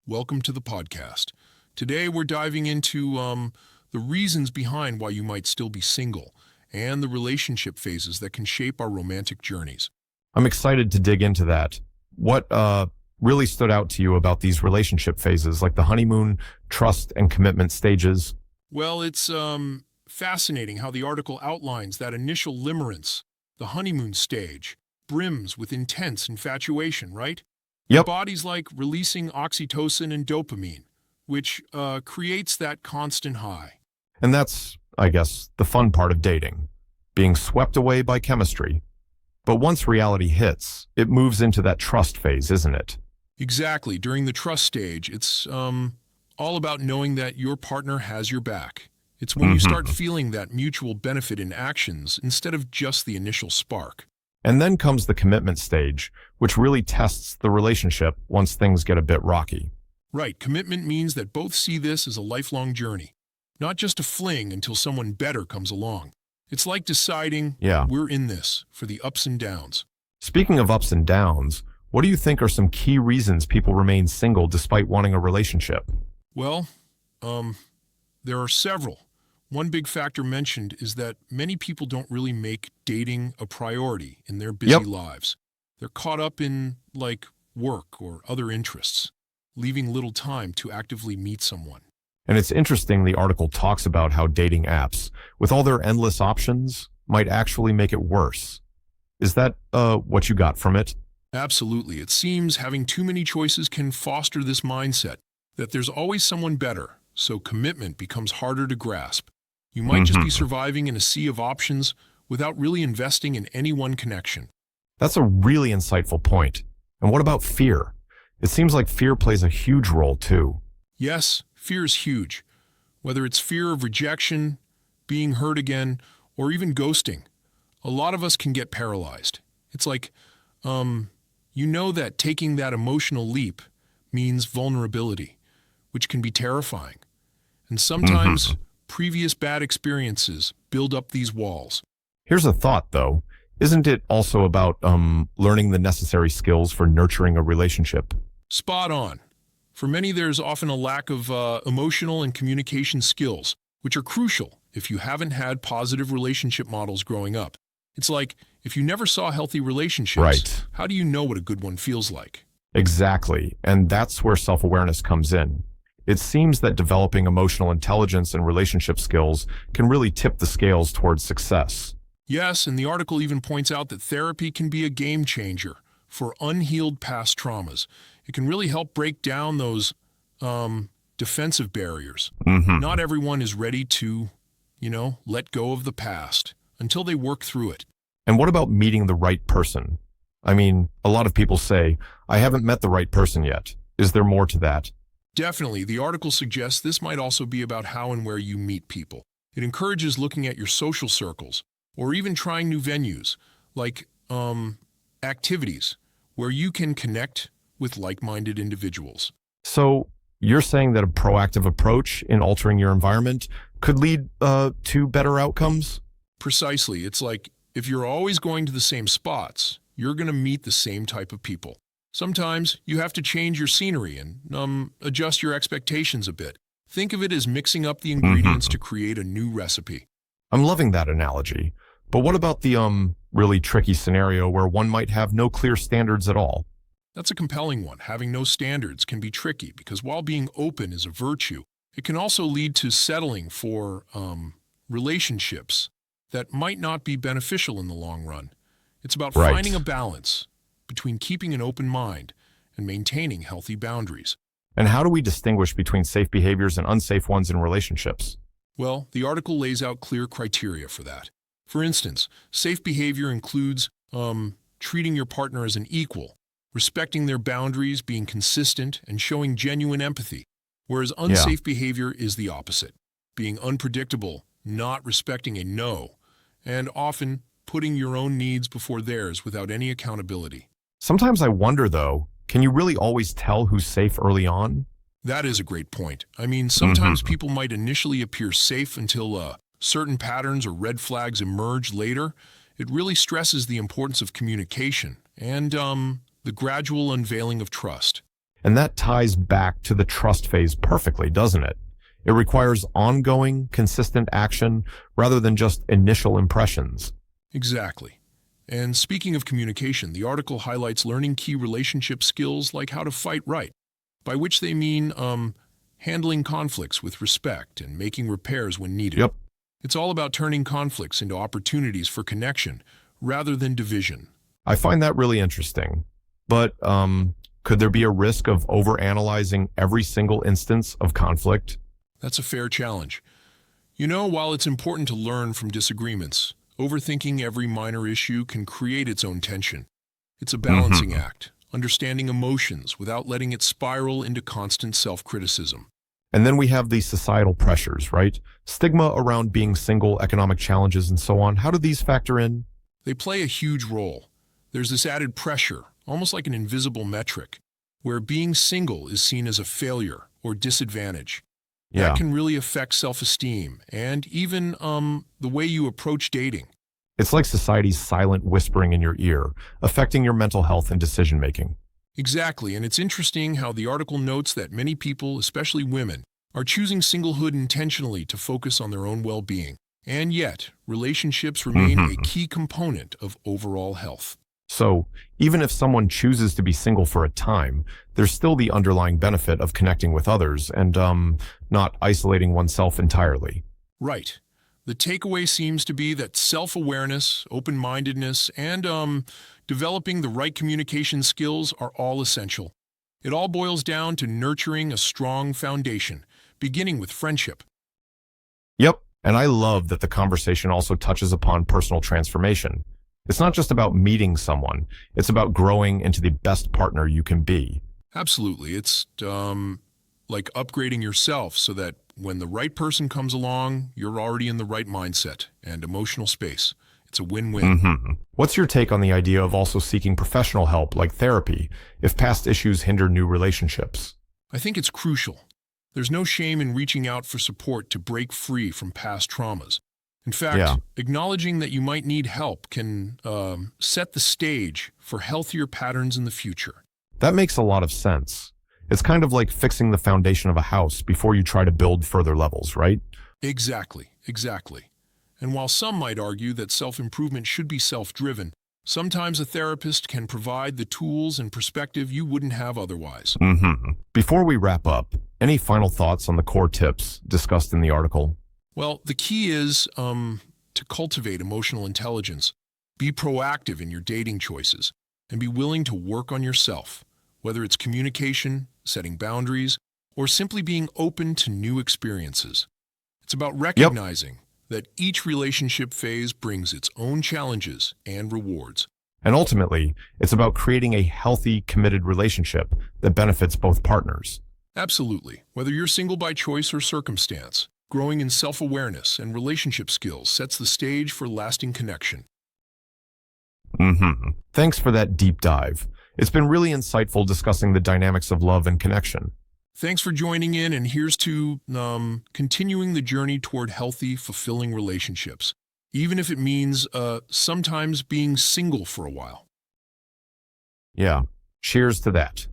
Welcome to the podcast. Today we're diving into the reasons behind why you might still be single and the relationship phases that can shape our romantic journeys. I'm excited to dig into that. What really stood out to you about these relationship phases, like the honeymoon, trust, and commitment stages? Well, it's fascinating how the article outlines that initial limerence, the honeymoon stage, brims with intense infatuation, right? Your Yep. body's like releasing oxytocin and dopamine, which creates that constant high. And that's, I guess, the fun part of dating, being swept away by chemistry. But once reality hits, it moves into that trust phase, isn't it? Exactly. During the trust stage, it's all about knowing that your partner has your back. It's when you start hmm feeling that mutual benefit in actions instead of just the initial spark. And then comes the commitment stage, which really tests the relationship once things get a bit rocky. Right. Commitment means that both see this as a lifelong journey, not just a fling until someone better comes along. It's like deciding Yeah. we're in this for the ups and downs. Speaking of ups and downs, what do you think are some key reasons people remain single despite wanting a relationship? Well, there are several. One big factor mentioned is that many people don't really make dating a priority in their busy Yep. lives. They're caught up in, like, work or other interests, leaving little time to actively meet someone. And it's interesting the article talks about how dating apps, with all their endless options, might actually make it worse. Is that what you got from it? Absolutely. It seems having too many choices can foster this mindset that there's always someone better, so commitment becomes harder to grasp. You might just be hmm surviving in a sea of options without really investing in any one connection. That's a really insightful point. And what about fear? It seems like fear plays a huge role too. Yes, fear is huge. Whether it's fear of rejection, being hurt again, or even ghosting, a lot of us can get paralyzed. It's like, you know that taking that emotional leap means vulnerability, which can be terrifying. And hmm sometimes previous bad experiences build up these walls. Here's a thought though. Isn't it also about learning the necessary skills for nurturing a relationship? Spot on. For many, there's often a lack of emotional and communication skills, which are crucial if you haven't had positive relationship models growing up. It's like, if you never saw healthy relationships, Right. how do you know what a good one feels like? Exactly. And that's where self-awareness comes in. It seems that developing emotional intelligence and relationship skills can really tip the scales towards success. Yes, and the article even points out that therapy can be a game changer for unhealed past traumas. It can really help break down those defensive barriers. hmm Not everyone is ready to, let go of the past until they work through it. And what about meeting the right person? I mean, a lot of people say, I haven't met the right person yet. Is there more to that? Definitely, the article suggests this might also be about how and where you meet people. It encourages looking at your social circles or even trying new venues like activities where you can connect with like-minded individuals. So you're saying that a proactive approach in altering your environment could lead to better outcomes? Precisely, it's like if you're always going to the same spots, you're going to meet the same type of people. Sometimes you have to change your scenery and adjust your expectations a bit. Think of it as mixing up the ingredients hmm to create a new recipe. I'm loving that analogy. But what about the really tricky scenario where one might have no clear standards at all? That's a compelling one. Having no standards can be tricky because while being open is a virtue, it can also lead to settling for relationships that might not be beneficial in the long run. It's about finding Right. a balance between keeping an open mind and maintaining healthy boundaries. And how do we distinguish between safe behaviors and unsafe ones in relationships? Well, the article lays out clear criteria for that. For instance, safe behavior includes treating your partner as an equal, respecting their boundaries, being consistent, and showing genuine empathy, whereas Yeah. unsafe behavior is the opposite, being unpredictable, not respecting a no, and often putting your own needs before theirs without any accountability. Sometimes I wonder, though, can you really always tell who's safe early on? That is a great point. I mean, sometimes hmm people might initially appear safe until certain patterns or red flags emerge later. It really stresses the importance of communication and the gradual unveiling of trust. And that ties back to the trust phase perfectly, doesn't it? It requires ongoing, consistent action rather than just initial impressions. Exactly. And speaking of communication, the article highlights learning key relationship skills like how to fight right, by which they mean handling conflicts with respect and making repairs when needed. Yep. It's all about turning conflicts into opportunities for connection rather than division. I find that really interesting. But could there be a risk of overanalyzing every single instance of conflict? That's a fair challenge. You know, while it's important to learn from disagreements, overthinking every minor issue can create its own tension. It's a balancing act, understanding emotions without letting it spiral into constant self-criticism. And then we have the societal pressures, right? Stigma around being single, economic challenges, and so on. How do these factor in? They play a huge role. There's this added pressure, almost like an invisible metric, where being single is seen as a failure or disadvantage. Yeah. That can really affect self-esteem and even the way you approach dating. It's like society's silent whispering in your ear, affecting your mental health and decision-making. Exactly, and it's interesting how the article notes that many people, especially women, are choosing singlehood intentionally to focus on their own well-being. And yet, relationships remain a key component of overall health. So, even if someone chooses to be single for a time, there's still the underlying benefit of connecting with others and not isolating oneself entirely. Right. The takeaway seems to be that self-awareness, open-mindedness, and developing the right communication skills are all essential. It all boils down to nurturing a strong foundation, beginning with friendship. Yep, and I love that the conversation also touches upon personal transformation. It's not just about meeting someone, it's about growing into the best partner you can be. Absolutely. It's like upgrading yourself so that when the right person comes along, you're already in the right mindset and emotional space. It's a win-win. What's your take on the idea of also seeking professional help, like therapy, if past issues hinder new relationships? I think it's crucial. There's no shame in reaching out for support to break free from past traumas. In fact, Yeah. acknowledging that you might need help can set the stage for healthier patterns in the future. That makes a lot of sense. It's kind of like fixing the foundation of a house before you try to build further levels, right? Exactly. And while some might argue that self-improvement should be self-driven, sometimes a therapist can provide the tools and perspective you wouldn't have otherwise. Before we wrap up, any final thoughts on the core tips discussed in the article? Well, the key is to cultivate emotional intelligence, be proactive in your dating choices, and be willing to work on yourself, whether it's communication, setting boundaries, or simply being open to new experiences. It's about recognizing that each relationship phase brings its own challenges and rewards. And ultimately, it's about creating a healthy, committed relationship that benefits both partners. Absolutely. Whether you're single by choice or circumstance, growing in self-awareness and relationship skills sets the stage for lasting connection. Thanks for that deep dive. It's been really insightful discussing the dynamics of love and connection. Thanks for joining in, and here's to continuing the journey toward healthy, fulfilling relationships, even if it means sometimes being single for a while. Yeah, cheers to that.